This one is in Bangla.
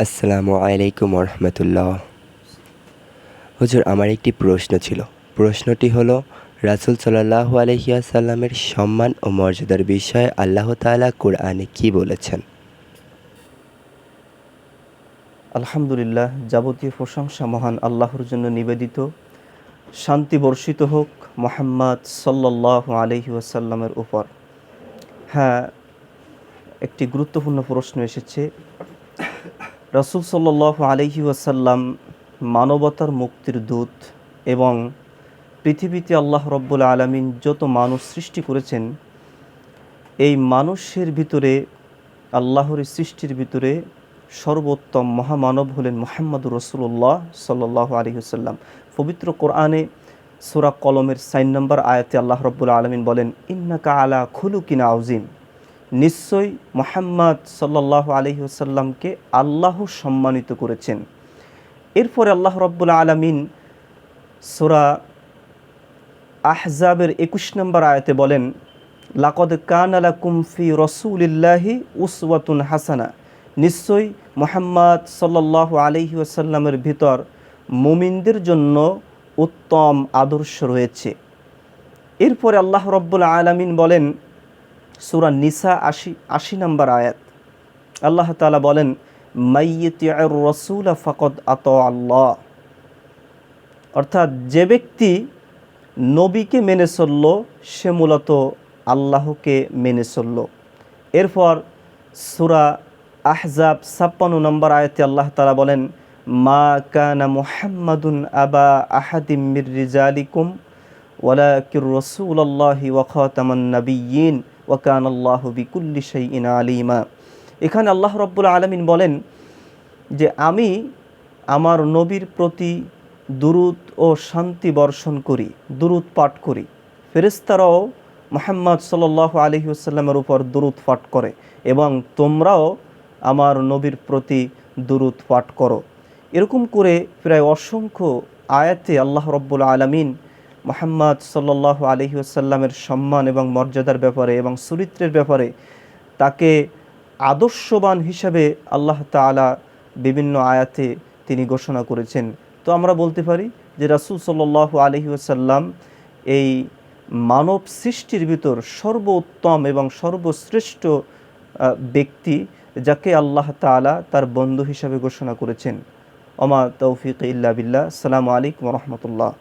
আসসালামু আলাইকুম রহমতুল্লাহ। হুজুর, আমার একটি প্রশ্ন ছিল। প্রশ্নটি হলো, রাসূল সাল্লাল্লাহু আলাইহি ওয়াসাল্লামের সম্মান ও মর্যাদার বিষয়ে আল্লাহ তাআলা কুরআনে কি বলেছেন? আলহামদুলিল্লাহ, যাবতীয় প্রশংসা মহান আল্লাহর জন্য নিবেদিত। শান্তি বর্ষিত হোক মুহাম্মদ সাল্লাল্লাহু আলাইহি ওয়াসাল্লামের উপর। হ্যাঁ, একটি গুরুত্বপূর্ণ প্রশ্ন এসেছে। রাসূল সাল্লাল্লাহু আলাইহি ওয়াসাল্লাম মানবতার মুক্তির দূত এবং পৃথিবীতে আল্লাহ রব্বুল আলামিন যত মানুষ সৃষ্টি করেছেন, এই মানুষের ভিতরে, আল্লাহর সৃষ্টির ভিতরে সর্বোত্তম মহামানব হলেন মুহাম্মদুর রাসূলুল্লাহ সাল্লাল্লাহু আলাইহি ওয়াসাল্লাম। পবিত্র কোরআনে সূরা কলমের ৪ নম্বর আয়াতে আল্লাহ রব্বুল আলামিন বলেন, ইন্নাকা আলা খুলুকিন আযীম। নিশ্চয়ই মুহাম্মদ সাল্লাল্লাহু আলাইহি ওয়াসাল্লামকে আল্লাহ সম্মানিত করেছেন। এরপরে আল্লাহ রব্বুল আলামিন সূরা আহজাবের ২১ নম্বর আয়াতে বলেন, লাকদ কানা লাকুম ফি রাসূলিল্লাহি উসওয়াতুন হাসানা। নিশ্চয়ই মুহাম্মদ সাল্লাল্লাহু আলাইহি ওয়াসাল্লামের ভিতর মুমিনদের জন্য উত্তম আদর্শ রয়েছে। এরপরে আল্লাহ রব্বুল আলামিন বলেন, সূরা নিসা ৮০ নম্বর আয়াত, আল্লাহ তাআলা বলেন, মাইয়্যিতিউর রাসূলা ফাকাদ আতা আল্লাহ। অর্থাৎ যে ব্যক্তি নবীকে মেনে চলল সে মূলত আল্লাহকে মেনে চলল। এরপর সূরা আহজাব ৫৬ নম্বর আয়াতে আল্লাহ তাআলা বলেন, মা কানা মুহাম্মাদুন আবা আহাদিম মির রিজালিকুম ওয়ালাকির রাসূলুল্লাহি ওয়া খাতামান নাবিয়্যিন ওয়া কানাল্লাহু বিকুল্লি শাইইন আলিমা। এখানে আল্লাহ রাব্বুল আলামিন বলেন যে আমি আমার নবীর প্রতি দুরূদ ও শান্তি বর্ষণ করি, দুরূদ পাঠ করি। ফেরেশতারাও মুহাম্মদ সাল্লাল্লাহু আলাইহি ওয়াসাল্লামের উপর দুরূদ পাঠ করে এবং তোমরাও আমার নবীর প্রতি দুরূদ পাঠ করো। এরকম করে প্রায় অসংখ্য আয়াতে আল্লাহ রাব্বুল আলামিন মুহাম্মদ সাল্লাল্লাহু আলাইহি ওয়াসাল্লামের সম্মান এবং মর্যাদার ব্যাপারে এবং চরিত্রের ব্যাপারে তাকে আদর্শবান হিসাবে আল্লাহ তাআলা বিভিন্ন আয়াতে তিনি ঘোষণা করেছেন। তো আমরা বলতে পারি যে রাসূল সাল্লাল্লাহু আলাইহি ওয়াসাল্লাম এই মানব সৃষ্টির ভিতর সর্বোত্তম এবং সর্বশ্রেষ্ঠ ব্যক্তি, যাকে আল্লাহ তাআলা তার বন্ধু হিসাবে ঘোষণা করেছেন। ওমা তৌফিক ইল্লা বিল্লাহ। আসসালামু আলাইকুম ওয়া রাহমাতুল্লাহ।